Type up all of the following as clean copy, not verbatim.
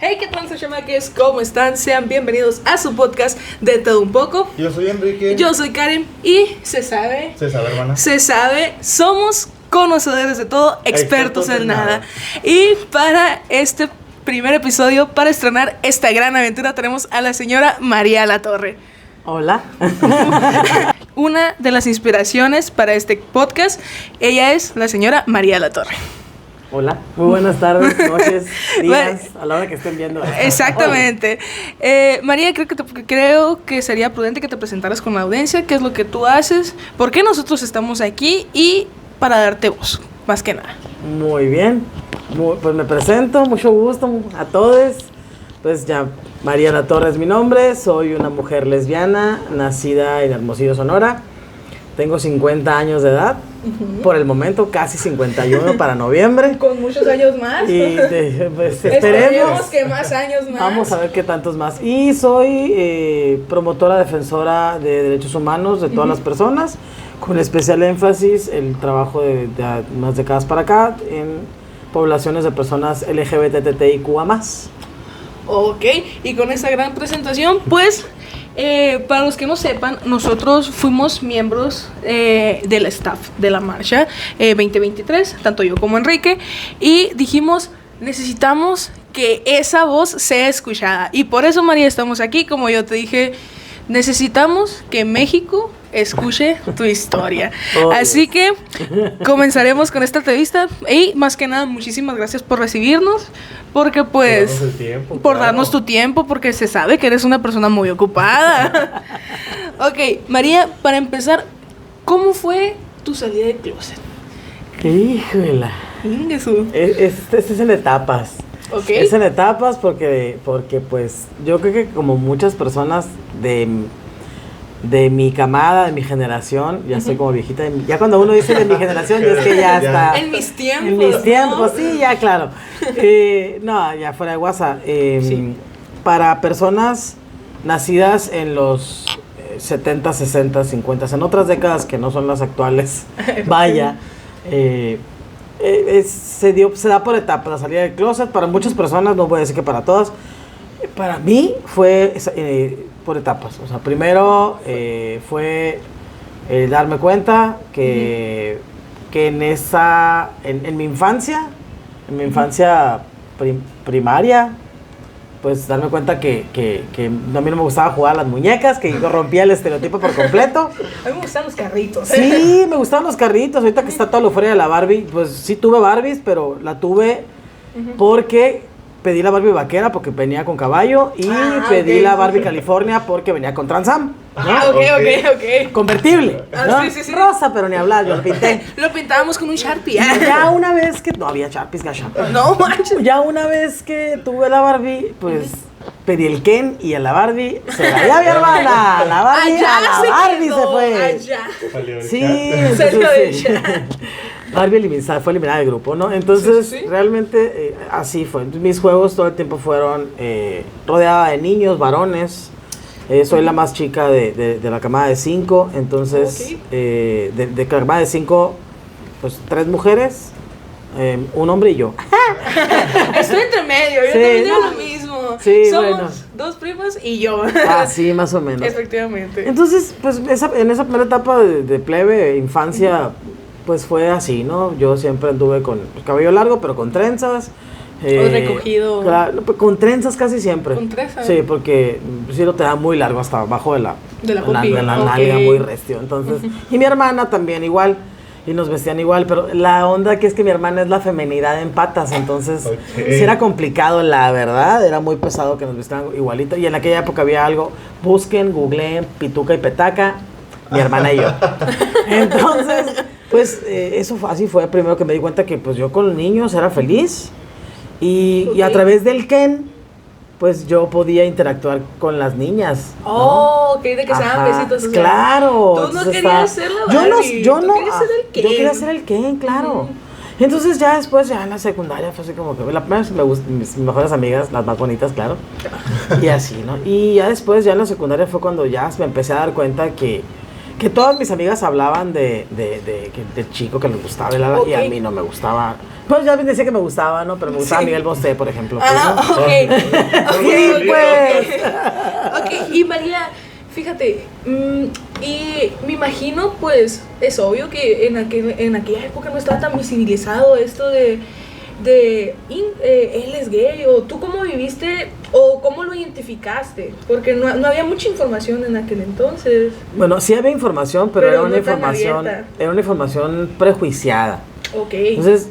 Hey, ¿qué tal, chamaques? ¿Cómo están? Sean bienvenidos a su podcast de Todo Un Poco. Yo soy Enrique. Yo soy Karen y se sabe, hermana. se sabe, somos conocedores de todo, expertos en nada. Y para este primer episodio, para estrenar esta gran aventura, tenemos a la señora María Latorre. Hola. Una de las inspiraciones para este podcast, ella es la señora María Latorre. Hola, muy buenas tardes, noches, días, a la hora que estén viendo esto. Exactamente. María, creo que sería prudente que te presentaras con la audiencia, qué es lo que tú haces, por qué nosotros estamos aquí y para darte voz, más que nada. Muy bien, pues me presento, mucho gusto a todos. Pues ya, María Latorre es mi nombre, soy una mujer lesbiana, nacida en Hermosillo, Sonora. Tengo 50 años de edad, por el momento casi 51 para noviembre. Con muchos años más. Y pues esperemos que más años más. Vamos a ver qué tantos más. Y soy promotora defensora de derechos humanos de todas las personas, con especial énfasis el trabajo de unas décadas para acá en poblaciones de personas LGBTTIQA+. Ok, y con esta gran presentación, pues... para los que no sepan, nosotros fuimos miembros del staff de la marcha 2023, tanto yo como Enrique, y dijimos, necesitamos que esa voz sea escuchada. Y por eso, María, estamos aquí, como yo te dije, necesitamos que México escuche tu historia. Así que comenzaremos con esta entrevista y más que nada, muchísimas gracias por recibirnos, porque pues por darnos tu tiempo, porque se sabe que eres una persona muy ocupada. Ok, María, para empezar, ¿cómo fue tu salida de closet? Híjole. Es en etapas. Okay. Es en etapas porque pues yo creo que como muchas personas de mi camada, de mi generación, ya soy como viejita, ya cuando uno dice de mi generación, ya es que ya está. En mis tiempos. En mis tiempos, ¿no? sí, ya claro. No, ya fuera de WhatsApp. Sí. Para personas nacidas en los 70, 60, 50, en otras décadas que no son las actuales, vaya, se da por etapas la salida del closet. Para muchas personas, no voy a decir que para todas, para mí fue por etapas. O sea, primero fue darme cuenta que en mi infancia, primaria, pues darme cuenta que a mí no me gustaba jugar a las muñecas, que yo rompía el estereotipo por completo. A mí me gustan los carritos. Sí, me gustaban los carritos. Ahorita que está todo lo fuera de la Barbie, pues sí tuve Barbies, pero la tuve porque pedí la Barbie vaquera porque venía con caballo y pedí la Barbie California porque venía con Trans Am, ¿no? Ok. Convertible, ¿no? Sí. Rosa, pero ni hablar, yo lo pinté. Lo pintábamos con un Sharpie. Ya una vez que... No había Sharpies, gacha. No manches. Ya una vez que tuve la Barbie, pues pedí el Ken y a la Barbie se la di a mi hermana. La Barbie se fue. Allá. Sí, Salió de entonces, ella. Barbie fue eliminada del grupo, ¿no? Entonces, Sí. realmente así fue. Mis juegos todo el tiempo fueron rodeada de niños, varones. Soy la más chica de la camada de 5. Entonces, de la camada de 5, pues 3 mujeres, un hombre y yo. Estoy entre medio, yo Sí, también digo no. lo mismo. Sí, Somos bueno. 2 primas y yo. Sí, más o menos. Efectivamente. Entonces, pues en esa primera etapa de plebe, infancia, pues fue así, ¿no? Yo siempre anduve con el cabello largo, pero con trenzas. O recogido. Claro, con trenzas casi siempre. ¿Con trenzas? Sí, porque sí lo te da muy largo hasta abajo de la pupila. nalga, muy restio. Entonces, y mi hermana también igual. Y nos vestían igual, pero la onda que es que mi hermana es la femenidad en patas, entonces sí era complicado, la verdad, era muy pesado que nos vistieran igualito. Y en aquella época había algo, busquen, googleen, pituca y petaca, mi hermana y yo. Entonces, pues así fue primero que me di cuenta que pues yo con niños era feliz y a través del Ken, pues yo podía interactuar con las niñas, ¿no? Oh, ok, de que se daban besitos. O sea, claro. Tú no querías ser la Barbie. Yo no. Querías ser el Ken. Yo quería ser el Ken, claro. Entonces ya después, ya en la secundaria, fue así como que la primera vez me gustó, mis mejores amigas, las más bonitas, claro. Y así, ¿no? Y ya después, ya en la secundaria fue cuando ya me empecé a dar cuenta que que todas mis amigas hablaban del chico que les gustaba y a mí no me gustaba. Pues ya decía que me gustaba, ¿no? Pero me gustaba Miguel Bosé, por ejemplo. Pues, ¿no? Sí, pues. Ok, y María, fíjate, y me imagino, pues, es obvio que en aquella época no estaba tan visibilizado esto de él es gay, o tú cómo viviste o cómo lo identificaste, porque no había mucha información en aquel entonces. Bueno, sí había información, pero era no una información prejuiciada. Ok. Entonces,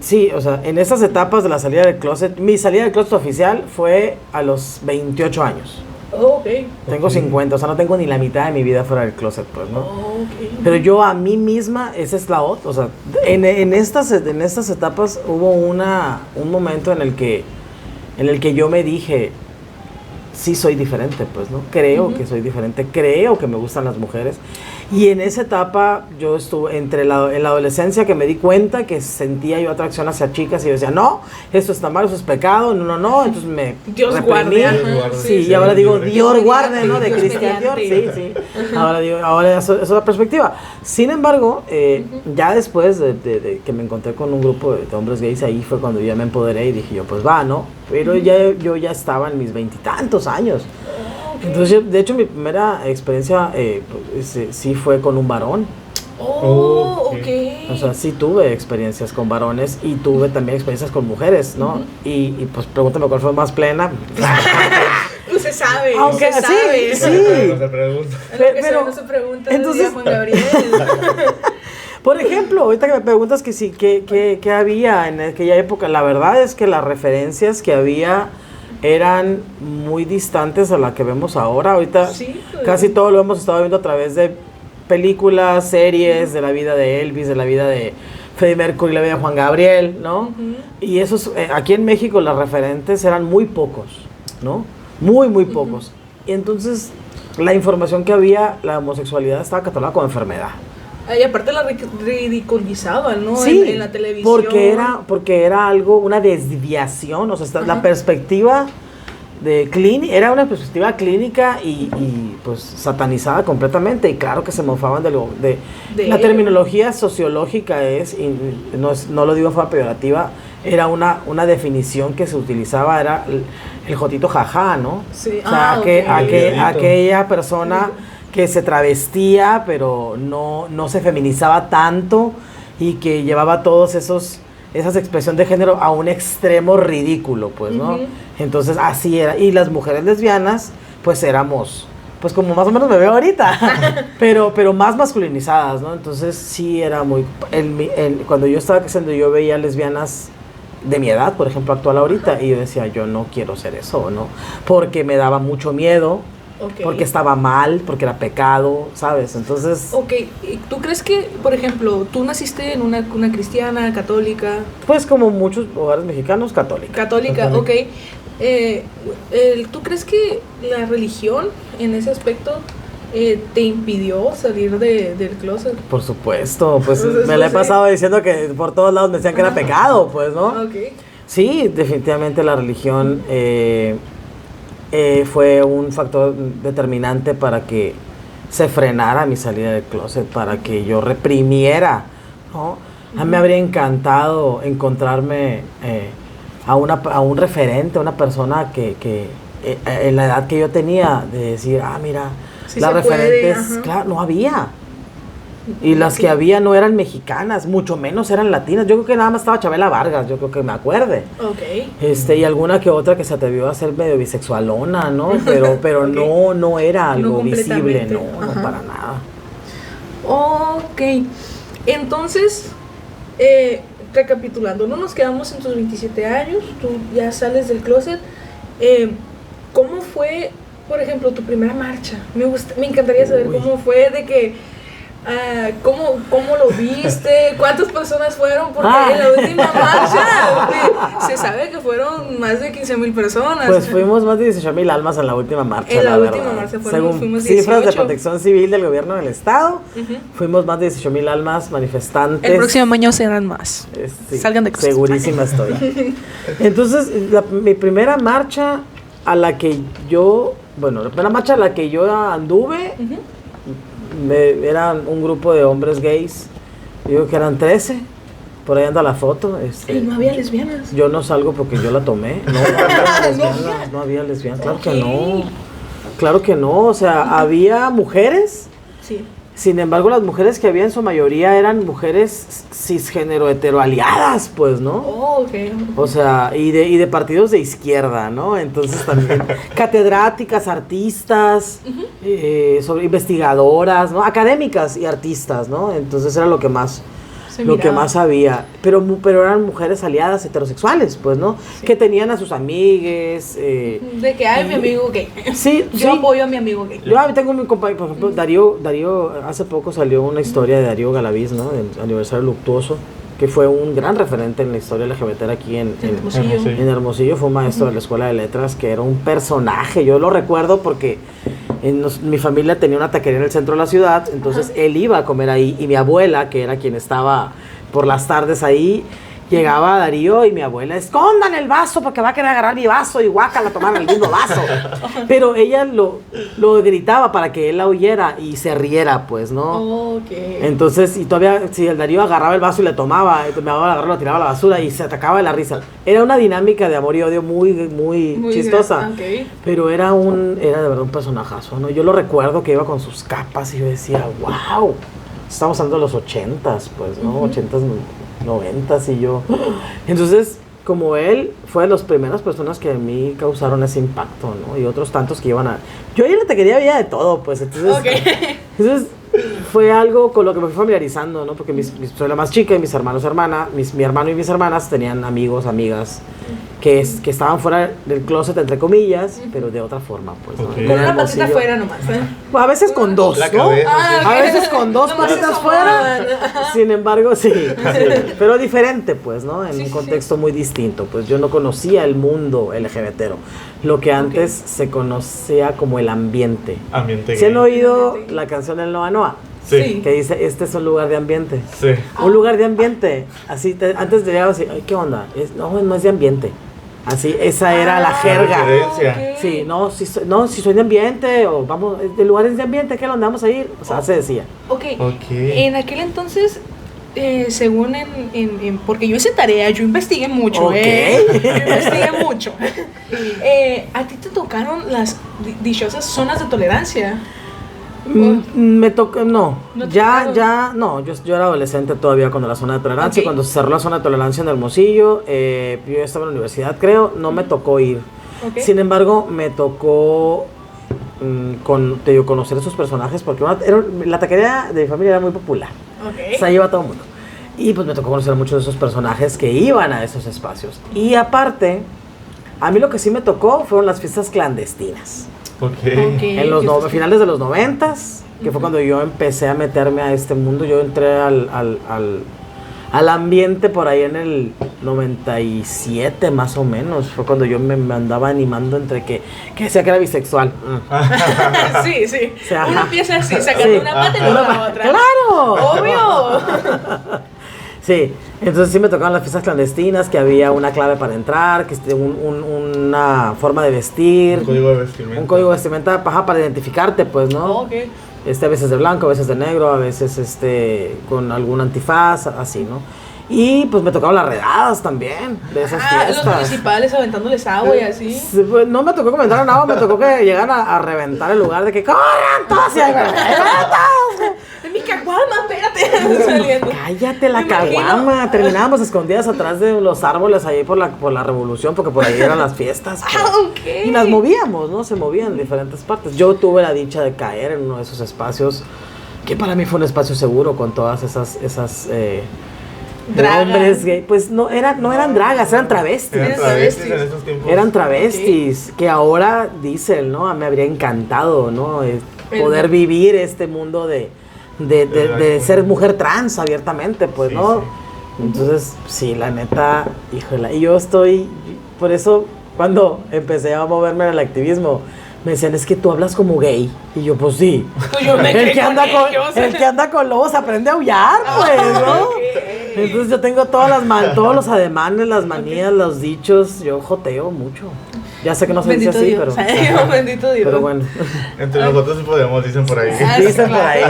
sí, o sea, en estas etapas de la salida del closet, mi salida del closet oficial fue a los 28 años. Oh, ok. Tengo 50, o sea, no tengo ni la mitad de mi vida fuera del closet, pues, ¿no? Oh, okay. Pero yo a mí misma, esa es la otra, o sea, en estas etapas hubo un momento en el que yo me dije, sí soy diferente, pues, ¿no? Creo que soy diferente, creo que me gustan las mujeres. Y en esa etapa yo estuve en la adolescencia, que me di cuenta que sentía yo atracción hacia chicas y yo decía, no, esto está mal, eso es pecado, no, entonces me Dios reprimí. guarde. Sí, y ahora digo, Dios guarde, ¿no? De Cristian Dior, sí. Ahora eso es la perspectiva. Sin embargo, ya después de que me encontré con un grupo de hombres gays, ahí fue cuando ya me empoderé y dije yo, pues va, ¿no? Pero yo ya estaba en mis 20 años. Entonces, de hecho, mi primera experiencia sí fue con un varón. Oh, ok. O sea, sí tuve experiencias con varones y tuve también experiencias con mujeres, ¿no? Y pues pregúntame cuál fue más plena. Pues se sabe, aunque se sabe. Sí. No se pregunta. Pero no se pregunta entonces, Juan Gabriel. Por ejemplo, ahorita que me preguntas que sí, ¿qué había en aquella época? La verdad es que las referencias que había eran muy distantes a la que vemos ahora. Ahorita sí, casi todo lo hemos estado viendo a través de películas, series, de la vida de Elvis, de la vida de Freddie Mercury, la vida de Juan Gabriel, ¿no? Y esos, aquí en México los referentes eran muy pocos, ¿no? Muy pocos. Y entonces la información que había, la homosexualidad estaba catalogada como enfermedad. Y aparte la ridiculizaban, ¿no? Sí, en la televisión. Porque era algo, una desviación, o sea, la perspectiva era una perspectiva clínica y pues satanizada completamente, y claro que se mofaban de la terminología sociológica no lo digo en forma peyorativa, era una definición que se utilizaba, era el jotito jajá, ¿no? Sí. O sea, aquella persona que se travestía, pero no se feminizaba tanto y que llevaba todos esas expresiones de género a un extremo ridículo, pues, ¿no? Entonces, así era. Y las mujeres lesbianas, pues, éramos, pues, como más o menos me veo ahorita, pero más masculinizadas, ¿no? Entonces, sí era muy... cuando yo estaba creciendo, yo veía lesbianas de mi edad, por ejemplo, actual ahorita, y yo decía, yo no quiero ser eso, ¿no? Porque me daba mucho miedo. Okay. Porque estaba mal, porque era pecado, ¿sabes? Entonces... Ok, ¿tú crees que, por ejemplo, tú naciste en una cristiana, católica? Pues como muchos hogares mexicanos, católica. Católica, ok. ¿Tú crees que la religión, en ese aspecto, te impidió salir del closet? Por supuesto, pues me la he pasado diciendo que por todos lados me decían que era pecado, pues, ¿no? Ok. Sí, definitivamente la religión... fue un factor determinante para que se frenara mi salida del closet, para que yo reprimiera, ¿no? A mí me habría encantado encontrarme a un referente, a una persona que en la edad que yo tenía, de decir, mira, sí, las referentes, claro, no había. Y las que había no eran mexicanas, mucho menos eran latinas. Yo creo que nada más estaba Chabela Vargas, yo creo que me acuerde. Okay. Y alguna que otra que se atrevió a ser medio bisexualona, ¿no? Pero okay. no era algo visible, no para nada. Ok. Entonces, recapitulando, no nos quedamos en tus 27 años, tú ya sales del closet. ¿Cómo fue, por ejemplo, tu primera marcha? Me encantaría saber cómo fue, de que... ¿cómo lo viste? ¿Cuántas personas fueron? Porque en la última marcha se sabe que fueron más de 15,000 personas. Pues fuimos más de 18,000 almas en la última marcha. En la última marcha fuimos 18. Cifras de Protección Civil del gobierno del estado, fuimos más de 18,000 almas manifestantes. El próximo año serán más. Sí, salgan de cosas. Segurísima estoy. Entonces, mi primera marcha la primera marcha a la que yo anduve, eran un grupo de hombres gays, digo que eran 13, por ahí anda la foto. ¿Y no había lesbianas? Yo no salgo porque yo la tomé, no había lesbianas, claro que no, claro que no, o sea, había mujeres, sí. Sin embargo, las mujeres que había en su mayoría eran mujeres cisgénero heteroaliadas, pues, ¿no? Oh, okay. O sea, y de partidos de izquierda, ¿no? Entonces también catedráticas, artistas, sobre investigadoras, ¿no? Académicas y artistas, ¿no? Entonces era lo que más había, pero eran mujeres aliadas heterosexuales, pues, ¿no? Sí. Que tenían a sus amigues. De que hay mi amigo gay. Sí, yo apoyo a mi amigo gay. Yo tengo mi compañero, por ejemplo, Darío, hace poco salió una historia de Darío Galaviz, ¿no? Del aniversario luctuoso, que fue un gran referente en la historia LGBT aquí en Hermosillo. Fue un maestro de la Escuela de Letras, que era un personaje, yo lo recuerdo porque mi familia tenía una taquería en el centro de la ciudad, entonces él iba a comer ahí, y mi abuela, que era quien estaba por las tardes ahí, llegaba a Darío y mi abuela, escondan el vaso porque va a querer agarrar mi vaso y guácala, tomar el mismo vaso. Pero ella lo gritaba para que él la oyera y se riera, pues, ¿no? Okay. Entonces, y todavía, si el Darío agarraba el vaso y le tomaba, mi abuela agarraba, lo tiraba a la basura y se atacaba de la risa. Era una dinámica de amor y odio muy chistosa. Okay. Pero era de verdad un personajazo, ¿no? Yo lo recuerdo que iba con sus capas y yo decía, wow, estamos hablando de los 80s, pues, ¿no? 80s, 90s y yo. Entonces, como él fue de las primeras personas que a mí causaron ese impacto, ¿no? Y otros tantos que iban a... Yo ahí en la taquería había de todo, pues, entonces fue algo con lo que me fui familiarizando, ¿no? Porque soy la más chica y mi hermano y mis hermanas tenían amigos, amigas que estaban fuera del closet, entre comillas, pero de otra forma, pues, ¿no? Con una patita fuera nomás, Pues a veces con dos, ¿no? A veces con dos patitas fuera. Sin embargo, sí, pero diferente, pues, ¿no? En un contexto muy distinto. Pues yo no conocía el mundo LGBTero, lo que antes se conocía como el ambiente. ¿Se han oído la canción del Noa Noa? Sí. Que dice, este es un lugar de ambiente. Sí. Un lugar de ambiente. Así, antes te llegaba así, ay, ¿qué onda? No es de ambiente. Así, esa era la jerga. Okay. Sí, si soy de ambiente, o vamos, de lugares de ambiente, ¿qué es donde vamos a ir? O sea, se decía. Okay. En aquel entonces, según porque yo hice tarea, yo investigué mucho, yo investigué mucho. ¿A ti te tocaron las dichosas zonas de tolerancia? Me tocó, no, yo era adolescente todavía cuando la zona de tolerancia, cuando se cerró la zona de tolerancia en Hermosillo, yo estaba en la universidad, creo, no me tocó ir. Sin embargo, me tocó conocer esos personajes, porque la taquería de mi familia era muy popular, o sea, iba todo el mundo, y pues me tocó conocer muchos de esos personajes que iban a esos espacios, y aparte, a mí lo que sí me tocó fueron las fiestas clandestinas. En los finales de los 90s, que fue cuando yo empecé a meterme a este mundo. Yo entré al ambiente por ahí en el 97 más o menos. Fue cuando yo me andaba animando entre que decía que era bisexual. Sí. O sea, uno empieza así, sacando una pata y luego la otra. ¡Claro! ¡Obvio! Sí, entonces sí me tocaban las fiestas clandestinas, que había una clave para entrar, que una forma de vestir. Un código de vestimenta. Un código de vestimenta para identificarte, pues, ¿no? Okay. A veces de blanco, a veces de negro, a veces con algún antifaz, así, ¿no? Y pues me tocaban las redadas también de esas fiestas. Los municipales aventándoles agua y así. Pues, no me tocó comentar nada, me tocó que llegaran a reventar el lugar de que ¡corran todos! ¡Es mi caguama, espérate! Saliendo. Cállate la caguama. Terminábamos escondidas atrás de los árboles ahí por la revolución, porque por ahí eran las fiestas. Pues. Y las movíamos, ¿no? Se movían en diferentes partes. Yo tuve la dicha de caer en uno de esos espacios, que para mí fue un espacio seguro, con todas esas hombres gay. Pues no eran dragas, eran travestis. En esos tiempos. Eran travestis, que ahora dicen, ¿no? Me habría encantado, ¿no? Poder vivir este mundo de ser mujer trans abiertamente, pues, ¿no? Sí. Entonces, sí, la neta, híjole. Y yo por eso, cuando empecé a moverme en el activismo, me decían, es que tú hablas como gay. Y yo, pues sí. Pues yo el que anda con lobos aprende a aullar, pues, ¿no? Entonces yo tengo todos los ademanes, las manías, los dichos, yo joteo mucho. Ya sé que no se dice así, Dios. pero... Bendito Dios. Pero bueno. Entre nosotros sí podemos, dicen por ahí. Dicen por ahí.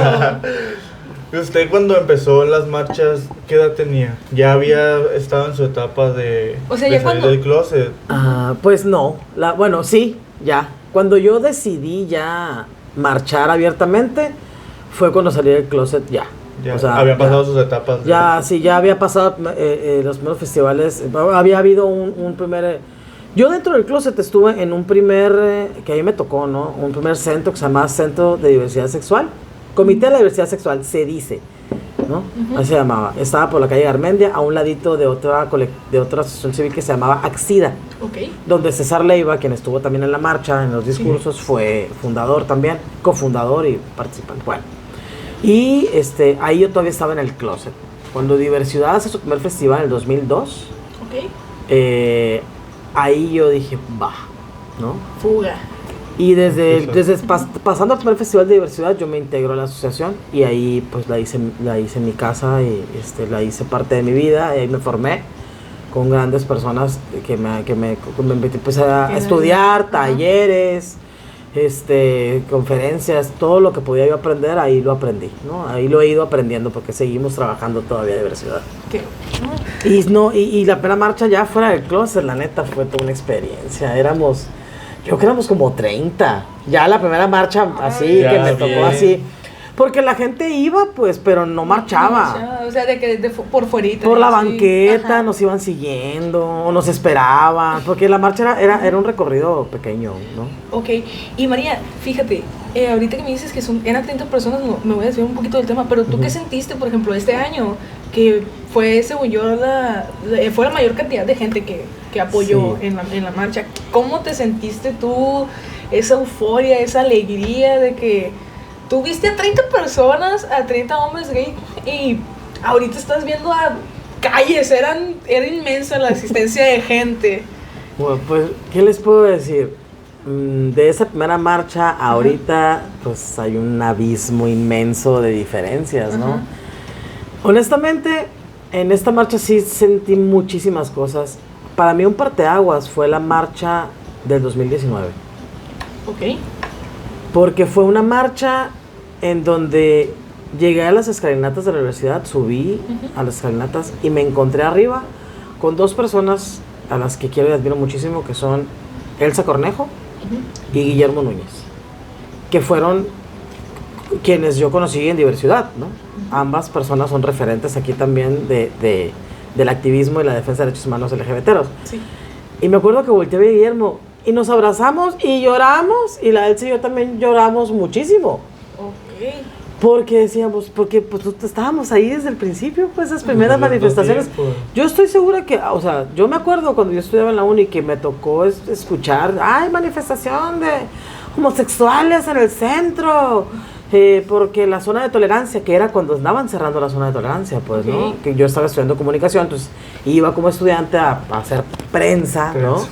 ¿Y usted cuando empezó las marchas, qué edad tenía? ¿Ya había estado en su etapa de, o sea, de ya salir cuando... del closet? Pues no. Bueno, sí, ya. Cuando yo decidí ya marchar abiertamente, fue cuando salí del closet ya. Ya, o sea, habían pasado sus etapas. Ya, sí, ya había pasado los primeros festivales. Había habido un primer... Yo dentro del closet estuve en un primer, que a mí me tocó, ¿no? Un primer centro que se llamaba Centro de Diversidad Sexual. Comité de la Diversidad Sexual, se dice, ¿no? Así se llamaba. Estaba por la calle Garmendia, a un ladito de otra asociación civil que se llamaba Axida. Okay. Donde César Leiva, quien estuvo también en la marcha, en los discursos, fue fundador también, cofundador y participante. Bueno, y ahí yo todavía estaba en el closet. Cuando Diversidad hace su primer festival en el 2002, ahí yo dije, va, ¿no? Fuga. Y pasando al primer festival de diversidad, yo me integro a la asociación y ahí pues la hice en mi casa y la hice parte de mi vida y ahí me formé con grandes personas que me empecé a estudiar, talleres, conferencias, todo lo que podía yo aprender, ahí lo aprendí, ¿no? Ahí lo he ido aprendiendo porque seguimos trabajando todavía de diversidad. Y la primera marcha ya fuera del closet, la neta, fue toda una experiencia. Yo creo que éramos como 30. Ya la primera marcha así, que me tocó así. Porque la gente iba, pues, pero no marchaba. O sea, por fuerita. Por la banqueta, nos iban siguiendo, o nos esperaban. Porque la marcha era un recorrido pequeño, ¿no? Ok. Y María, fíjate, ahorita que me dices que eran 30 personas, me voy a desviar un poquito del tema, pero ¿tú qué sentiste, por ejemplo, este año? Que fue, según yo, fue la mayor cantidad de gente que apoyó en la marcha. ¿Cómo te sentiste tú? Esa euforia, esa alegría de que tú viste a 30 personas, a 30 hombres gay, y ahorita estás viendo a calles, era inmensa la asistencia de gente. Bueno, pues, ¿qué les puedo decir? De esa primera marcha, ahorita, pues hay un abismo inmenso de diferencias, ¿no? Honestamente, en esta marcha sí sentí muchísimas cosas. Para mí un parteaguas fue la marcha del 2019. Ok. Porque fue una marcha en donde llegué a las escalinatas de la universidad, subí a las escalinatas y me encontré arriba con dos personas a las que quiero y admiro muchísimo, que son Elsa Cornejo y Guillermo Núñez, que fueron quienes yo conocí en Diversidad, ¿no? Ambas personas son referentes aquí también del activismo y la defensa de derechos humanos LGBTeros. Sí. Y me acuerdo que volteé a ver a Guillermo y nos abrazamos y lloramos, y la Elsa y yo también lloramos muchísimo. Ok. Porque decíamos, porque pues estábamos ahí desde el principio, pues esas primeras manifestaciones. Yo estoy segura que, o sea, yo me acuerdo cuando yo estudiaba en la uni que me tocó escuchar, ¡ay, manifestación de homosexuales en el centro! Porque la zona de tolerancia, que era cuando andaban cerrando la zona de tolerancia, pues, ¿no? Que yo estaba estudiando comunicación, entonces iba como estudiante a hacer prensa, ¿no?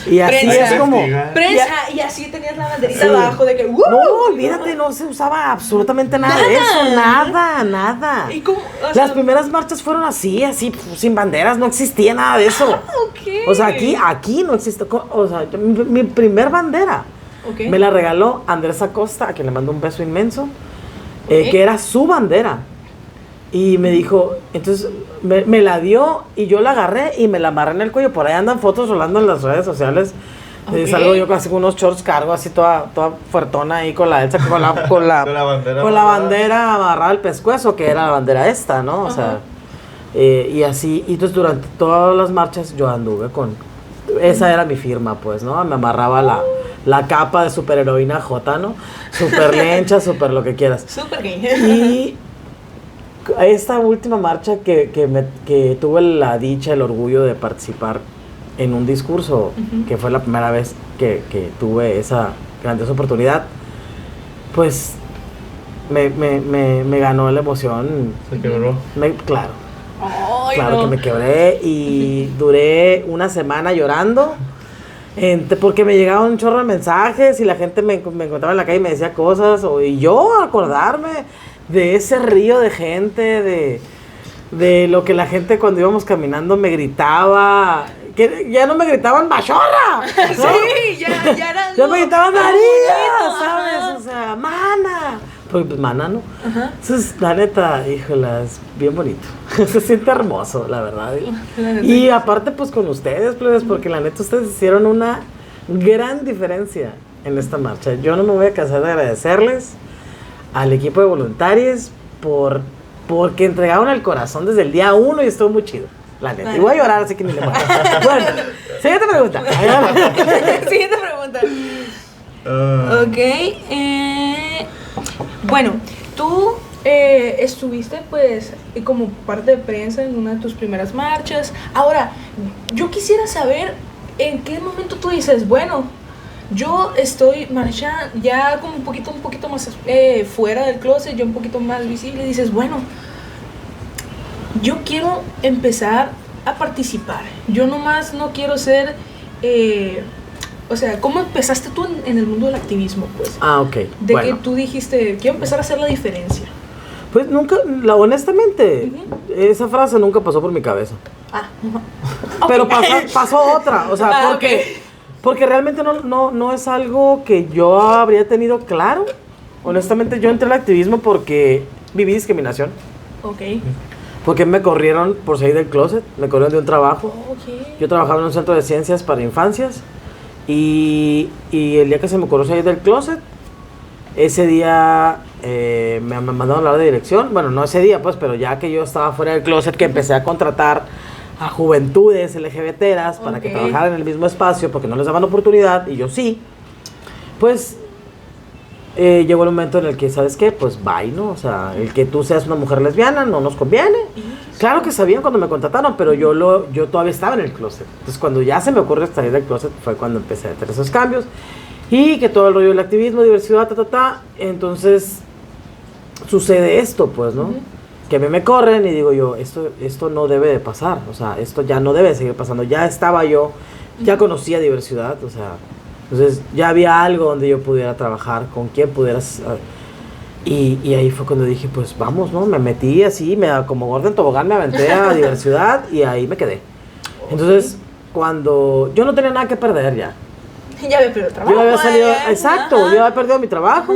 Y así es como... Prensa, y así tenías la banderita abajo de que... No, olvídate, no se usaba absolutamente nada de eso, nada. ¿Y cómo? Las primeras marchas fueron así, sin banderas, no existía nada de eso. O sea, aquí no existe, o sea, mi primer bandera me la regaló Andrés Acosta, a quien le mando un beso inmenso, que era su bandera. Y me dijo, entonces me la dio y yo la agarré y me la amarré en el cuello. Por ahí andan fotos rolando en las redes sociales. Salgo yo casi con unos shorts cargo, así toda fuertona ahí con la Elsa, con la bandera amarrada al pescuezo, que era la bandera esta, ¿no? O sea, y así, y entonces durante todas las marchas yo anduve con... Esa era mi firma, pues, ¿no? Me amarraba la capa de superheroína J, ¿no? Super lencha, super lo que quieras. Super gay. Y esta última marcha que tuve la dicha, el orgullo de participar en un discurso, que fue la primera vez que tuve esa grandiosa oportunidad, pues me ganó la emoción. ¿Se quebró? Claro. Ay, claro no. Que me quebré y duré una semana llorando. Porque me llegaban un chorro de mensajes y la gente me encontraba en la calle y me decía cosas, y yo acordarme de ese río de gente, de lo que la gente cuando íbamos caminando me gritaba, que ya no me gritaban machorra. ¿No? Sí, ya era. Ya me gritaban María, bonito, ¿sabes? ajá. O sea, mana. Pues mana, ¿no? Ajá. Entonces, la neta, híjola, es bien bonito. Se siente hermoso, la verdad. La neta. Y aparte, pues con ustedes, plebes, porque la neta ustedes hicieron una gran diferencia en esta marcha. Yo no me voy a cansar de agradecerles al equipo de voluntarios porque entregaron el corazón desde el día 1 y estuvo muy chido. La neta. Y voy a llorar, así que ni le muero. Bueno, siguiente pregunta. Siguiente pregunta. Ah, Ok. Bueno, tú estuviste pues como parte de prensa en una de tus primeras marchas. Ahora, yo quisiera saber en qué momento tú dices, bueno, yo estoy marchando ya como un poquito más fuera del closet, yo un poquito más visible, y dices, bueno, yo quiero empezar a participar. Yo nomás no quiero ser... o sea, ¿cómo empezaste tú en el mundo del activismo, pues? Ah, ok. De bueno. que tú dijiste, quiero empezar a hacer la diferencia. Pues nunca, honestamente, esa frase nunca pasó por mi cabeza. Ah, Pero pasó otra, o sea, Ah, porque realmente no es algo que yo habría tenido claro. Honestamente, yo entré al activismo porque viví discriminación. ok. Porque me corrieron por salir del closet, me corrieron de un trabajo. Ok. Yo trabajaba en un centro de ciencias para infancias y el día que se me ocurrió salir del closet, ese día me mandaron a la de dirección. Bueno, no ese día, pues, pero ya que yo estaba fuera del closet, que empecé a contratar a juventudes LGBTeras para que Ok. trabajaran en el mismo espacio porque no les daban oportunidad y yo sí, pues llegó el momento en el que, ¿sabes qué? Pues bye, ¿no? O sea, el que tú seas una mujer lesbiana no nos conviene. Claro que sabían cuando me contrataron, pero yo todavía estaba en el closet. Entonces, cuando ya se me ocurrió salir del closet, fue cuando empecé a hacer esos cambios. Y que todo el rollo del activismo, diversidad, entonces sucede esto, pues, ¿no? Que a mí me corren y digo yo, esto no debe de pasar, o sea, esto ya no debe seguir pasando. Ya estaba yo, ya conocía diversidad, o sea, entonces ya había algo donde yo pudiera trabajar, con quien pudieras... Y ahí fue cuando dije, pues vamos, ¿no? Me metí así, como gordo en tobogán me aventé a diversidad y ahí me quedé. Entonces, cuando yo no tenía nada que perder ya. Ya había perdido el trabajo. Yo había salido, exacto, Ajá. yo había perdido mi trabajo.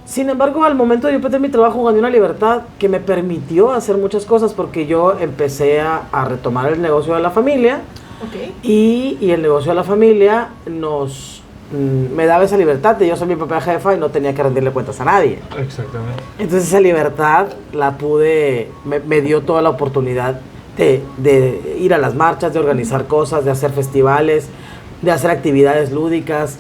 Sin embargo, al momento de yo perder mi trabajo, gané una libertad que me permitió hacer muchas cosas porque yo empecé a retomar el negocio de la familia Ok. y el negocio de la familia me daba esa libertad de yo soy mi propia jefa y no tenía que rendirle cuentas a nadie. exactamente. Entonces esa libertad la me dio toda la oportunidad de ir a las marchas, de organizar cosas, de hacer festivales, de hacer actividades lúdicas.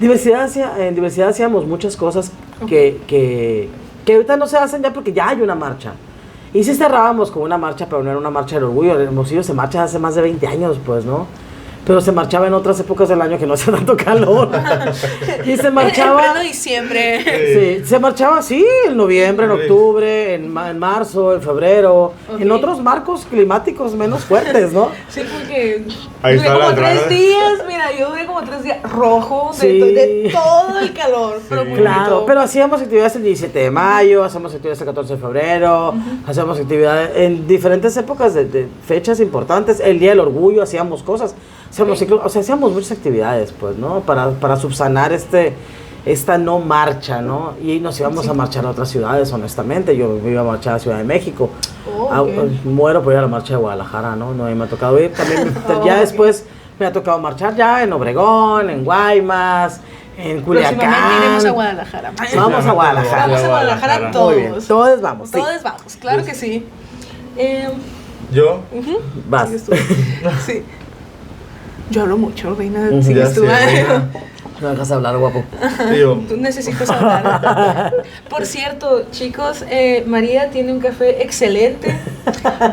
En diversidad hacíamos muchas cosas que ahorita no se hacen ya porque ya hay una marcha. Y sí cerrábamos con una marcha, pero no era una marcha del orgullo. Hermosillo se marcha hace más de 20 años, pues, ¿no? Pero se marchaba en otras épocas del año que no hacía tanto calor. Y se marchaba... En pleno diciembre. Sí, se marchaba, sí, en noviembre, en octubre, en marzo, en febrero, Ok. en otros marcos climáticos menos fuertes, ¿no? Sí, porque Ahí duré está como la 3 entrada. días, mira, yo duré como 3 días rojo Sí. de todo el calor. Pero muy Claro, bonito. pero hacíamos actividades el 17 de mayo, hacemos actividades el 14 de febrero, hacemos actividades en diferentes épocas de fechas importantes, el Día del Orgullo hacíamos cosas, hacíamos ciclos, o sea, hacíamos muchas actividades, pues, ¿no? Para subsanar esta no marcha, ¿no? Y nos íbamos a marchar a otras ciudades, honestamente. Yo iba a marchar a Ciudad de México. Oh, ok. Muero por ir a la marcha de Guadalajara, ¿no? No me ha tocado ir. También ya ok. después me ha tocado marchar ya en Obregón, en Guaymas, en Próximamente Culiacán. iremos a Guadalajara. Vamos a Guadalajara. Vamos a Guadalajara Muy todos. Muy bien, todos vamos. Sí. Todos vamos, claro que sí. Yo, Vas. Sigues tú. Sí. Yo hablo mucho, reina. Ujú. Sigues ya tú. sé, reina. No dejas hablar, guapo. Digo, Tú necesitas hablar. Por cierto, chicos, María tiene un café excelente.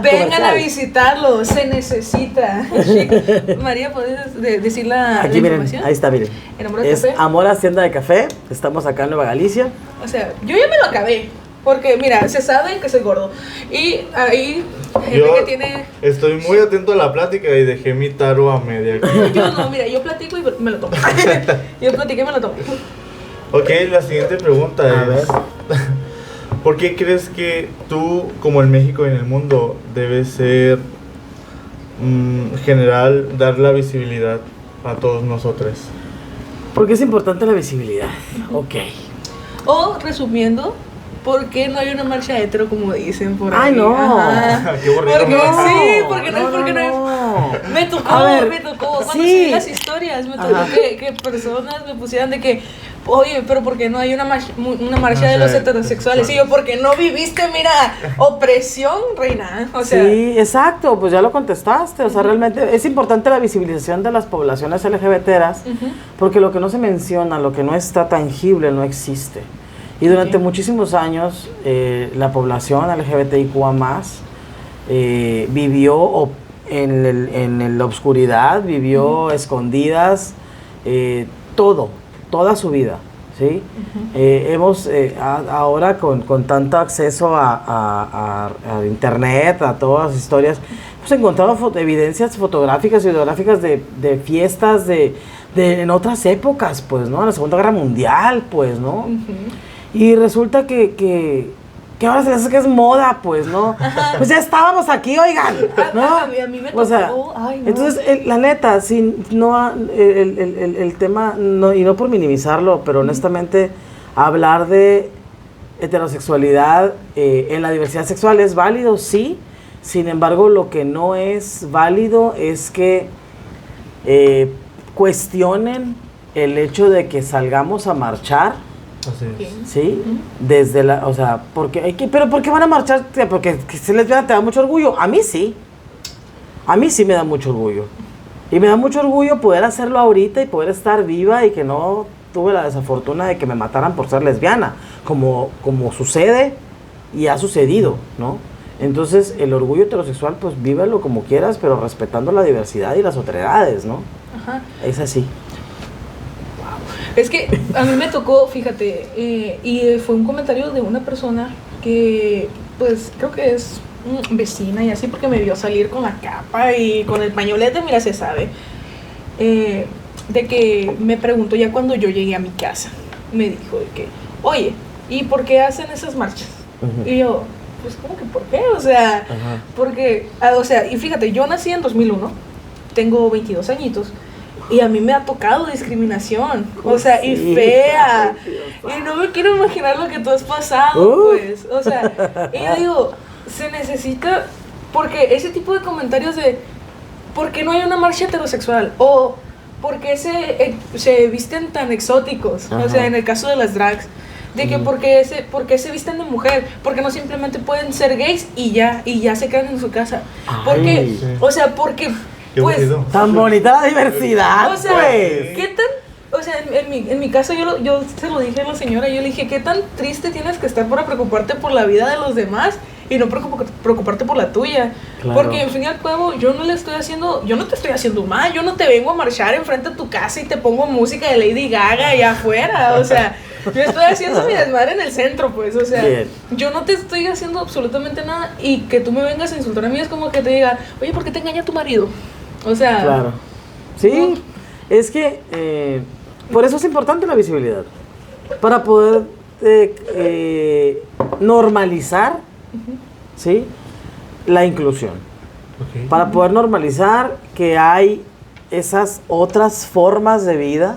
Vengan a Comercial. visitarlo, se necesita. María, ¿puedes decir la Aquí miren, información? ahí está, miren. ¿El nombre del Es café? Amor Hacienda de Café. Estamos acá en Nueva Galicia. O sea, yo ya me lo acabé. Porque, mira, se sabe que soy gordo. Y ahí, gente yo que tiene... estoy muy atento a la plática y dejé mi taro a media. Yo no, mira, yo platico y me lo tomo. Yo platiqué y me lo tomo. Ok, la siguiente pregunta A es... ver. ¿Por qué crees que tú, como en México y en el mundo, debes ser general dar la visibilidad a todos nosotros. Porque es importante la visibilidad. Ok. O, resumiendo, ¿por qué no hay una marcha hetero como dicen por ahí? Ay, no. Qué aburrido. Porque No. sí, porque no. Me tocó cuando sí. subí las historias, me tocó que personas me pusieran de que, oye, pero ¿por qué no hay una marcha de los heterosexuales? Y yo, porque no viviste, mira, opresión, reina. O sea, sí, exacto, pues ya lo contestaste. O sea, realmente es importante la visibilización de las poblaciones LGBTeras, porque lo que no se menciona, lo que no está tangible, no existe. Y durante muchísimos años la población LGBTIQA+, vivió en la oscuridad, vivió escondidas, toda su vida, ¿sí? Hemos, ahora con tanto acceso a internet, a todas las historias, hemos encontrado evidencias fotográficas y videográficas de fiestas en otras épocas, pues, ¿no? En la Segunda Guerra Mundial, pues, ¿no? Y resulta que ahora se hace que es moda, pues, ¿no? Pues ya estábamos aquí, oigan, ¿no? A mí me tocó, o sea, ay, no. entonces, la neta, el tema, y no por minimizarlo, pero honestamente, hablar de heterosexualidad en la diversidad sexual es válido, sí. Sin embargo, lo que no es válido es que cuestionen el hecho de que salgamos a marchar. Así es. ¿Sí? Desde o sea, pero ¿por qué van a marchar? Porque ser lesbiana te da mucho orgullo. A mí sí me da mucho orgullo. Y me da mucho orgullo poder hacerlo ahorita y poder estar viva y que no tuve la desafortuna de que me mataran por ser lesbiana, como sucede y ha sucedido, ¿no? Entonces, el orgullo heterosexual, pues vívelo como quieras, pero respetando la diversidad y las otredades, ¿no? Ajá. Es así. Es que a mí me tocó, fíjate, y fue un comentario de una persona que, pues, creo que es vecina y así, porque me vio salir con la capa y con el pañolete, mira, se sabe, de que me preguntó ya cuando yo llegué a mi casa, me dijo de que, oye, ¿y por qué hacen esas marchas? Y yo, pues, ¿cómo que por qué? O sea, porque, o sea, y fíjate, yo nací en 2001, tengo 22 añitos, y a mí me ha tocado discriminación, o sea, y fea, y no me quiero imaginar lo que tú has pasado, pues, o sea, y yo digo, se necesita, porque ese tipo de comentarios de, ¿por qué no hay una marcha heterosexual? O, ¿por qué se visten tan exóticos? O sea, en el caso de las drags, de que ¿por qué se visten de mujer? Porque no simplemente pueden ser gays y ya se quedan en su casa. Porque, o sea, porque... Pues, tan bonita la diversidad, o sea, pues. ¿qué tan? O sea, en mi caso yo se lo dije a la señora, yo le dije, ¿qué tan triste tienes que estar para preocuparte por la vida de los demás y no preocuparte por la tuya? Claro. Porque en fin y al cabo, yo no te estoy haciendo mal, yo no te vengo a marchar enfrente de tu casa y te pongo música de Lady Gaga allá afuera, o sea, yo estoy haciendo mi desmadre en el centro, pues, o sea, yo no te estoy haciendo absolutamente nada y que tú me vengas a insultar a mí es como que te diga, oye, ¿por qué te engaña tu marido? O sea... Claro. Sí, es que por eso es importante la visibilidad. Para poder normalizar, ¿sí? La inclusión. Para poder normalizar que hay esas otras formas de vida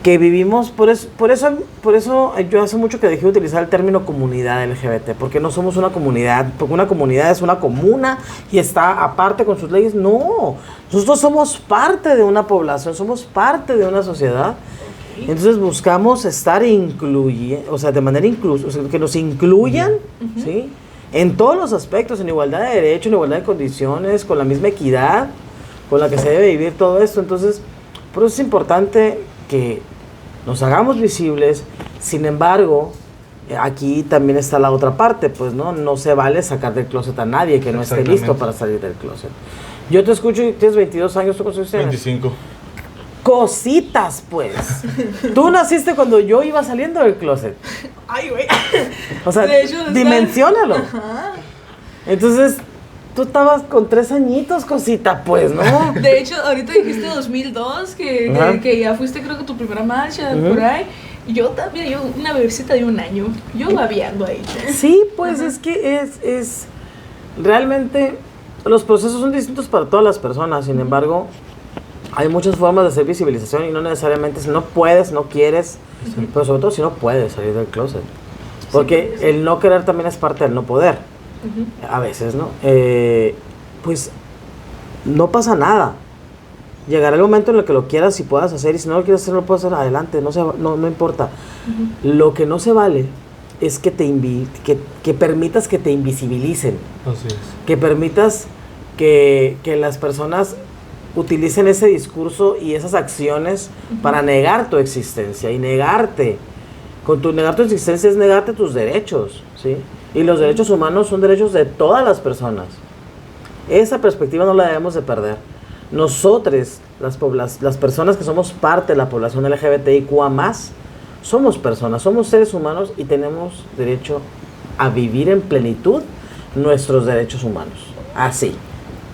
que vivimos. Por eso yo hace mucho que dejé de utilizar el término comunidad LGBT, porque no somos una comunidad, porque una comunidad es una comuna y está aparte con sus leyes. No, nosotros somos parte de una población, somos parte de una sociedad. Entonces buscamos estar o sea, de manera inclusiva, o sea, que nos incluyan, ¿sí? En todos los aspectos, en igualdad de derechos, en igualdad de condiciones, con la misma equidad con la que se debe vivir todo esto. Entonces, por eso es importante que nos hagamos visibles. Sin embargo, aquí también está la otra parte, pues, no se vale sacar del closet a nadie que no esté listo para salir del closet. Yo te escucho y tienes 22 años, ¿tú cuántos tienes? 25. Cositas, pues. Tú naciste cuando yo iba saliendo del closet. Ay, güey. O sea, de hecho, dimensiónalo. Entonces, tú estabas con 3 añitos, cosita, pues, ¿no? De hecho, ahorita dijiste 2002, que ya fuiste, creo que tu primera marcha, por ahí. Yo también, una bebecita de 1 año, yo babeando ahí. Sí, pues es que es realmente los procesos son distintos para todas las personas, sin embargo, hay muchas formas de hacer visibilización y no necesariamente si no puedes, no quieres, pero sobre todo si no puedes salir del closet. Porque el no querer también es parte del no poder, a veces, ¿no? Pues no pasa nada. Llegará el momento en el que lo quieras y puedas hacer, y si no lo quieres hacer, no lo puedes hacer, adelante, no importa. Lo que no se vale es que que permitas que te invisibilicen. Así es. Que permitas que las personas utilicen ese discurso y esas acciones para negar tu existencia y negarte. Negar tu existencia es negarte tus derechos, ¿sí? Y los derechos humanos son derechos de todas las personas. Esa perspectiva no la debemos de perder. Nosotros, las personas que somos parte de la población LGBTIQA+, somos personas, somos seres humanos y tenemos derecho a vivir en plenitud nuestros derechos humanos. Así,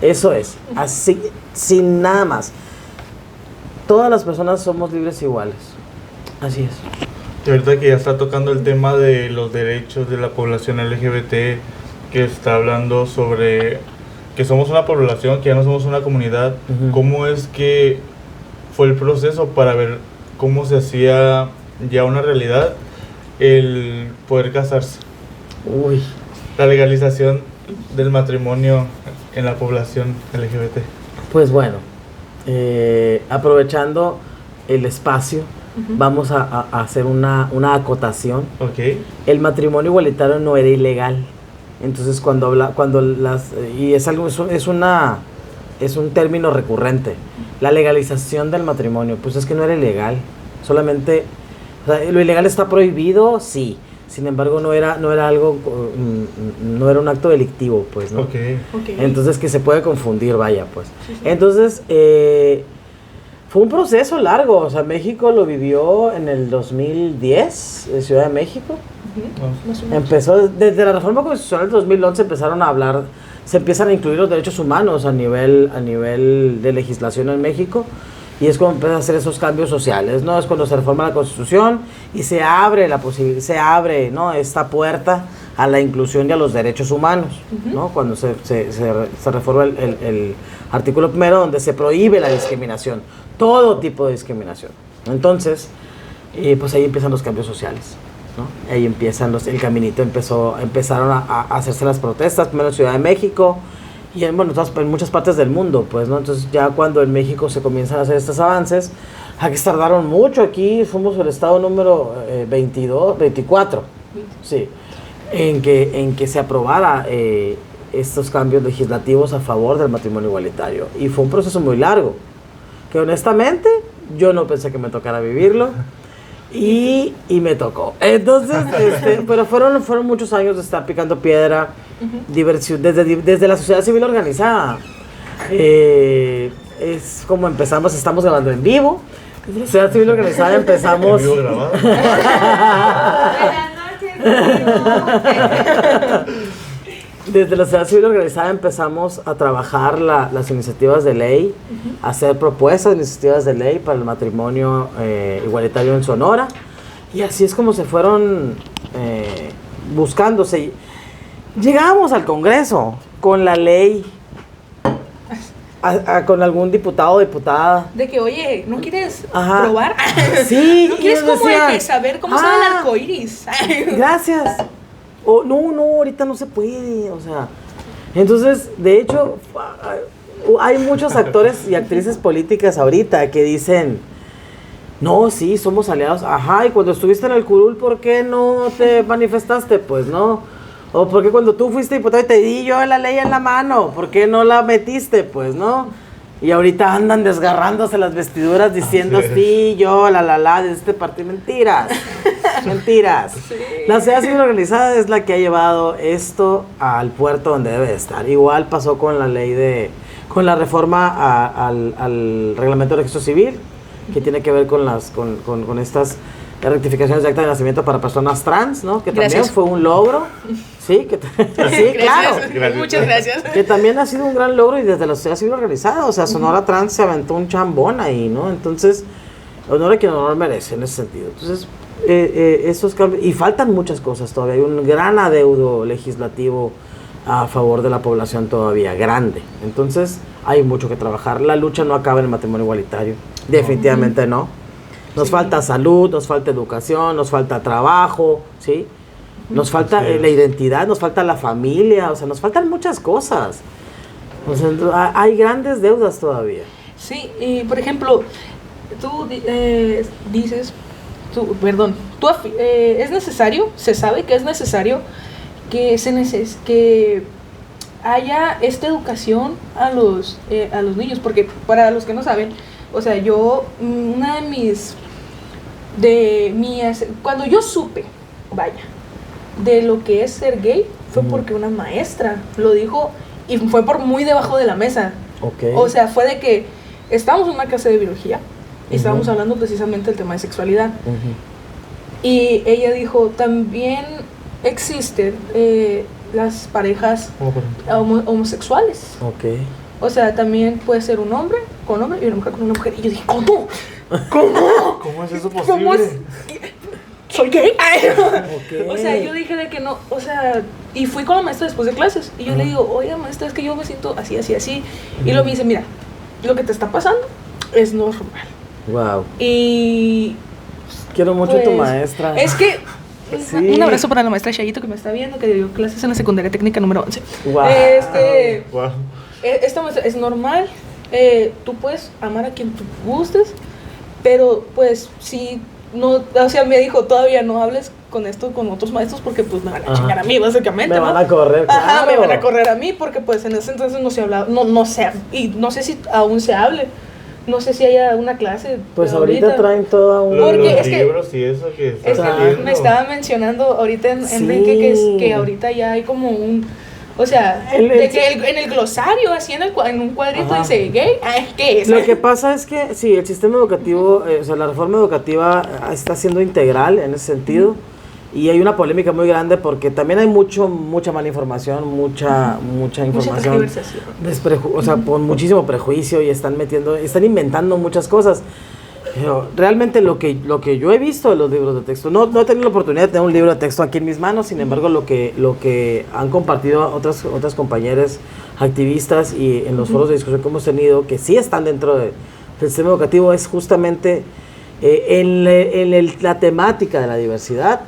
eso es, así, sin nada más. Todas las personas somos libres e iguales. Así es. Y ahorita que ya está tocando el tema de los derechos de la población LGBT, que está hablando sobre que somos una población, que ya no somos una comunidad, ¿cómo es que fue el proceso para ver cómo se hacía ya una realidad el poder casarse? Uy. La legalización del matrimonio en la población LGBT. Pues bueno, aprovechando el espacio, vamos a hacer una acotación. Okay. El matrimonio igualitario no era ilegal. Entonces es un término recurrente. La legalización del matrimonio, pues es que no era ilegal. Solamente, o sea, lo ilegal está prohibido, sí. Sin embargo, no era algo, no era un acto delictivo, pues, ¿no? Okay. Entonces, que se puede confundir, vaya, pues. Entonces, fue un proceso largo. O sea, México lo vivió en el 2010, en Ciudad de México. Empezó desde la reforma constitucional del 2011, se empiezan a incluir los derechos humanos a nivel de legislación en México, y es cuando empiezan a hacer esos cambios sociales, ¿no? Es cuando se reforma la Constitución y se abre ¿no? esta puerta a la inclusión y a los derechos humanos, ¿no? Cuando se reforma el artículo primero, donde se prohíbe la discriminación, todo tipo de discriminación. Entonces, pues ahí empiezan los cambios sociales, ¿no? Ahí empiezan el caminito, empezaron a hacerse las protestas, primero en Ciudad de México y en muchas partes del mundo, pues, ¿no? Entonces ya cuando en México se comienzan a hacer estos avances, aquí tardaron mucho, aquí fuimos el estado número 24, sí, en que se aprobara estos cambios legislativos a favor del matrimonio igualitario, y fue un proceso muy largo, que honestamente yo no pensé que me tocara vivirlo. Y me tocó. Entonces, pero fueron muchos años de estar picando piedra, diversión, desde la sociedad civil organizada. Es como empezamos, estamos grabando en vivo. Desde la sociedad civil organizada empezamos. ¿En vivo grabado? Desde la sociedad civil organizada empezamos a trabajar las iniciativas de ley, a hacer propuestas de iniciativas de ley para el matrimonio igualitario en Sonora, y así es como se fueron buscándose. Llegamos al Congreso con la ley, con algún diputado o diputada. De que, oye, ¿no quieres Ajá. probar? Sí. ¿No quieres como decían, de saber cómo sale el arco iris? Gracias. No, ahorita no se puede, o sea. Entonces, de hecho, hay muchos actores y actrices políticas ahorita que dicen, no, sí, somos aliados. Ajá, y cuando estuviste en el curul, ¿por qué no te manifestaste? Pues no. O porque cuando tú fuiste diputado y te di yo la ley en la mano, ¿por qué no la metiste? Pues no. Y ahorita andan desgarrándose las vestiduras diciendo, sí, yo, de este partido. Mentiras. Mentiras. Sí. La sociedad civil organizada es la que ha llevado esto al puerto donde debe estar. Igual pasó con la reforma al reglamento de registro civil, que tiene que ver con estas rectificaciones de acta de nacimiento para personas trans, ¿no? Que Gracias. También fue un logro. Sí, sí, claro. Gracias. Muchas gracias. Que también ha sido un gran logro, y desde la sociedad civil organizada. O sea, Sonora Trans se aventó un chambón ahí, ¿no? Entonces, honor a quien honor merece en ese sentido. Entonces, esos cambios, y faltan muchas cosas todavía. Hay un gran adeudo legislativo a favor de la población todavía grande. Entonces, hay mucho que trabajar. La lucha no acaba en el matrimonio igualitario. Definitivamente no. Nos falta salud, nos falta educación, nos falta trabajo, ¿sí? Nos falta la identidad, nos falta la familia, o sea, nos faltan muchas cosas. O sea, hay grandes deudas todavía. Sí, y por ejemplo, tú dices, es necesario, se sabe que es necesario que haya esta educación a los niños, porque para los que no saben, o sea, yo, cuando yo supe, de lo que es ser gay, fue porque una maestra lo dijo y fue por muy debajo de la mesa. Okay. O sea, fue de que estábamos en una clase de biología y estábamos hablando precisamente del tema de sexualidad. Y ella dijo, también existen las parejas homosexuales. Okay. O sea, también puede ser un hombre con hombre y una mujer con una mujer. Y yo dije, ¿cómo? ¿Cómo? ¿Cómo es eso posible? ¿Soy gay? Okay. O sea, yo dije de que no, o sea, y fui con la maestra después de clases. Y yo le digo, oye, maestra, es que yo me siento así, así, así. Y luego me dice, mira, lo que te está pasando es normal. Wow. Y quiero mucho a tu maestra. Es que sí. Un abrazo para la maestra Shayito que me está viendo, que dio clases en la secundaria técnica número 11. Wow. Wow. Esta maestra es normal. Tú puedes amar a quien tú gustes, pero pues si no, o sea, me dijo, todavía no hables con otros maestros porque pues me van a chingar a mí, básicamente. Me van a correr, Ajá, claro. me van a correr a mí porque pues en ese entonces no se hablaba, no sé, y no sé si aún se hable. No sé si haya una clase. Pues ahorita traen toda un... Porque los es que- libros y eso que está Es que saliendo. me estaba mencionando ahorita Sí. Enrique que ahorita ya hay como un, o sea, en el glosario, así en un cuadrito dice gay, ¿qué es? Lo que pasa es que sí, el sistema educativo, o sea, la reforma educativa está siendo integral en ese sentido. Y hay una polémica muy grande porque también hay mucha mala información, mucha información, o sea, con muchísimo prejuicio y están inventando muchas cosas. Pero realmente lo que yo he visto de los libros de texto, no he tenido la oportunidad de tener un libro de texto aquí en mis manos, sin embargo lo que han compartido otras compañeras activistas y en los foros de discusión que hemos tenido, que sí están dentro del sistema educativo, es justamente la temática de la diversidad.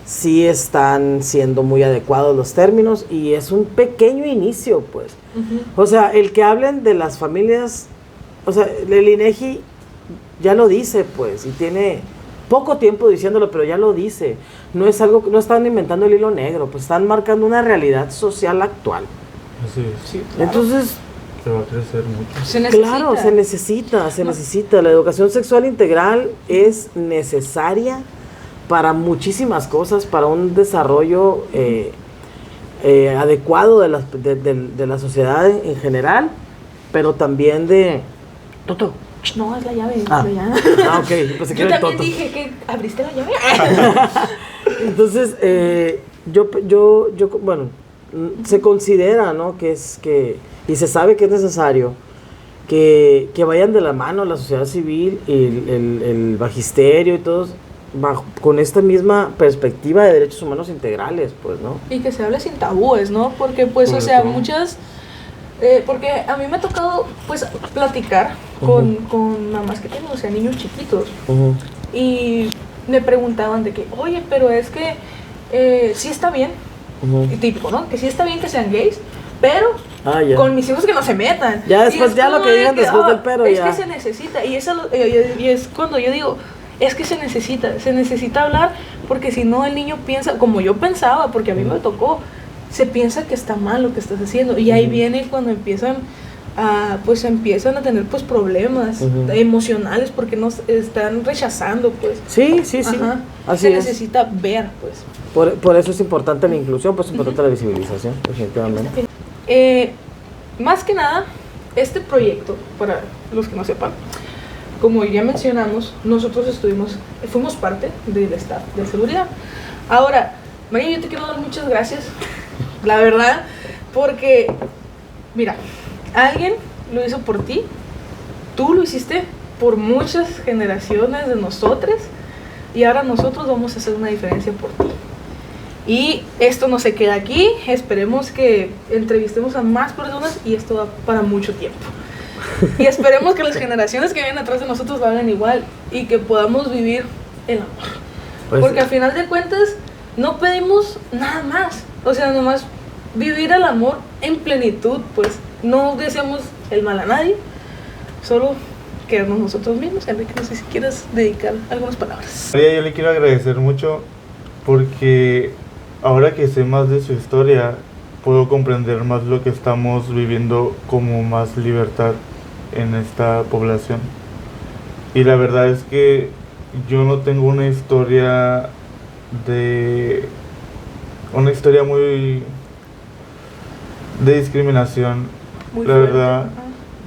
Sí están siendo muy adecuados los términos y es un pequeño inicio, pues. O sea, el que hablen de las familias, o sea, el INEGI ya lo dice, pues, y tiene poco tiempo diciéndolo, pero ya lo dice. No están inventando el hilo negro, pues están marcando una realidad social actual. Así es. Sí, claro. Entonces, Se va a crecer mucho. claro, se necesita. La educación sexual integral es necesaria para muchísimas cosas, para un desarrollo adecuado de la sociedad en general, pero también de... Toto. No, es la llave. Ok. Pues Yo también dije que abriste la llave. Entonces, bueno, se considera, ¿no? Y se sabe que es necesario que vayan de la mano la sociedad civil y el magisterio y todos con esta misma perspectiva de derechos humanos integrales, pues, ¿no? Y que se hable sin tabúes, ¿no? Porque pues, o sea, muchas... porque a mí me ha tocado, pues, platicar con mamás que tienen, o sea, niños chiquitos. Y me preguntaban de que, oye, pero es que sí está bien, y típico, ¿no? Que sí está bien que sean gays, pero con mis hijos que no se metan. Ya después, ya lo que digan después del pero es ya. que se necesita, y es cuando yo digo, es que se necesita hablar, porque si no el niño piensa, como yo pensaba, porque a mí me tocó, se piensa que está mal lo que estás haciendo, y ahí viene cuando empiezan a tener pues problemas emocionales, porque nos están rechazando, pues. Sí. Así es. Necesita ver, pues. Por eso es importante la inclusión, pues es importante la visibilización, definitivamente. Más que nada, este proyecto, para los que no sepan, como ya mencionamos, nosotros fuimos parte del staff de seguridad. Ahora, María, yo te quiero dar muchas gracias, la verdad, porque, mira, alguien lo hizo por ti, tú lo hiciste por muchas generaciones de nosotros, y ahora nosotros vamos a hacer una diferencia por ti. Y esto no se queda aquí, esperemos que entrevistemos a más personas y esto va para mucho tiempo. Y esperemos que las generaciones que vienen atrás de nosotros lo hagan igual y que podamos vivir el amor. Pues, porque al final de cuentas no pedimos nada más, o sea, nomás vivir el amor en plenitud, pues no deseamos el mal a nadie, solo querernos nosotros mismos. Enrique, no sé si quieres dedicar algunas palabras. María, yo le quiero agradecer mucho porque ahora que sé más de su historia, puedo comprender más lo que estamos viviendo como más libertad en esta población. Y la verdad es que yo no tengo una historia muy de discriminación. Muy La fuerte. verdad,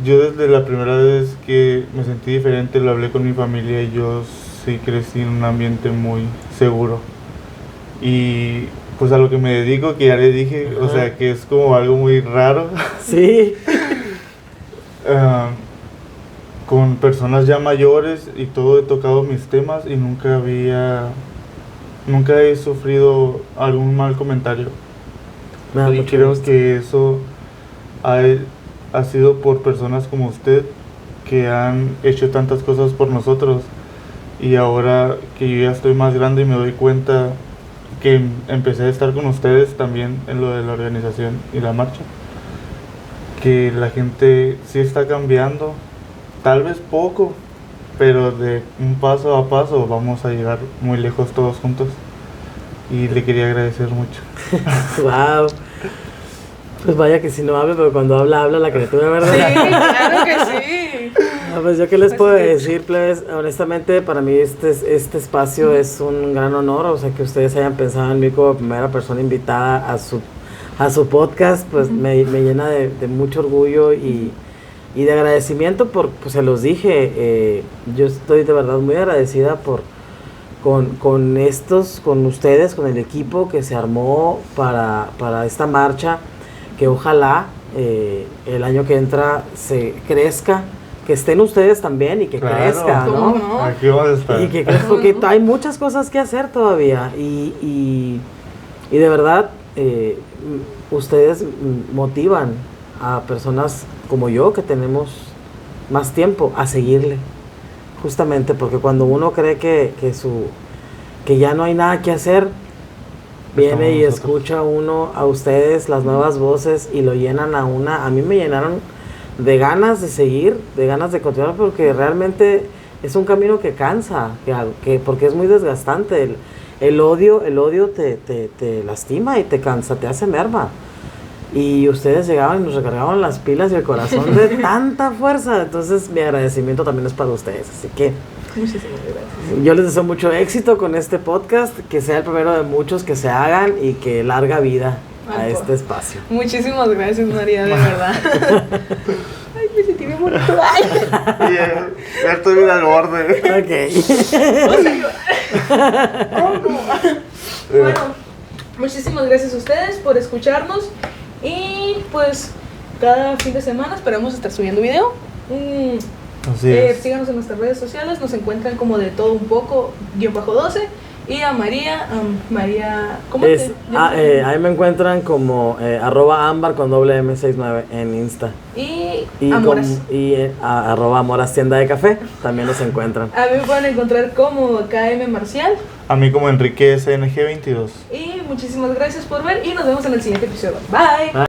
yo desde la primera vez que me sentí diferente lo hablé con mi familia y yo sí crecí en un ambiente muy seguro. Y pues a lo que me dedico, que ya le dije, o sea, que es como algo muy raro. sí. Con personas ya mayores y todo he tocado mis temas y nunca he sufrido algún mal comentario. Me da Y mucho creo gusto. que eso ha sido por personas como usted que han hecho tantas cosas por nosotros. Y ahora que yo ya estoy más grande y me doy cuenta que empecé a estar con ustedes también en lo de la organización y la marcha, que la gente sí está cambiando, tal vez poco, pero de un paso a paso vamos a llegar muy lejos todos juntos. Y le quería agradecer mucho. Wow. Pues vaya que si no habla, pero cuando habla la criatura, ¿verdad? Sí, claro que sí. Ah, pues yo qué les puedo decir, plebes, honestamente para mí este espacio es un gran honor, o sea, que ustedes hayan pensado en mí como primera persona invitada a su podcast, pues me llena de mucho orgullo y de agradecimiento por, pues se los dije, yo estoy de verdad muy agradecida con ustedes, con el equipo que se armó para esta marcha, que ojalá el año que entra se crezca, que estén ustedes también y que Claro. crezca, ¿no? ¿Cómo no? Aquí vamos a estar. Y que crezca, porque hay muchas cosas que hacer todavía y de verdad ustedes motivan a personas como yo que tenemos más tiempo a seguirle, justamente porque cuando uno cree que ya no hay nada que hacer, viene y Estamos nosotros. escucha uno a ustedes las nuevas voces y lo llenan a mí me llenaron de ganas de seguir, de ganas de continuar, porque realmente es un camino que cansa, porque es muy desgastante. El odio te lastima y te cansa, te hace merma. Y ustedes llegaban y nos recargaban las pilas y el corazón de tanta fuerza. Entonces mi agradecimiento también es para ustedes. Así que Muchísimas gracias. yo les deseo mucho éxito con este podcast, que sea el primero de muchos que se hagan y que larga vida a Ay, este espacio. Muchísimas gracias, María, de verdad. Ay, me sentí bien bonito. Ay, Ya estoy bien al borde. Ok. vamos a llorar. Bueno, muchísimas gracias a ustedes por escucharnos y pues cada fin de semana esperamos estar subiendo video. Así es. Síganos en nuestras redes sociales, nos encuentran como de todo un poco, _12. Y a María, ¿cómo te llamas? Ahí me encuentran como @ámbar con _M69 en Insta. Y Amoras. Amoras. @Amoras tienda de café también los encuentran. A mí me pueden encontrar como KM Marcial. A mí como Enrique SNG22. Y muchísimas gracias por ver y nos vemos en el siguiente episodio. Bye.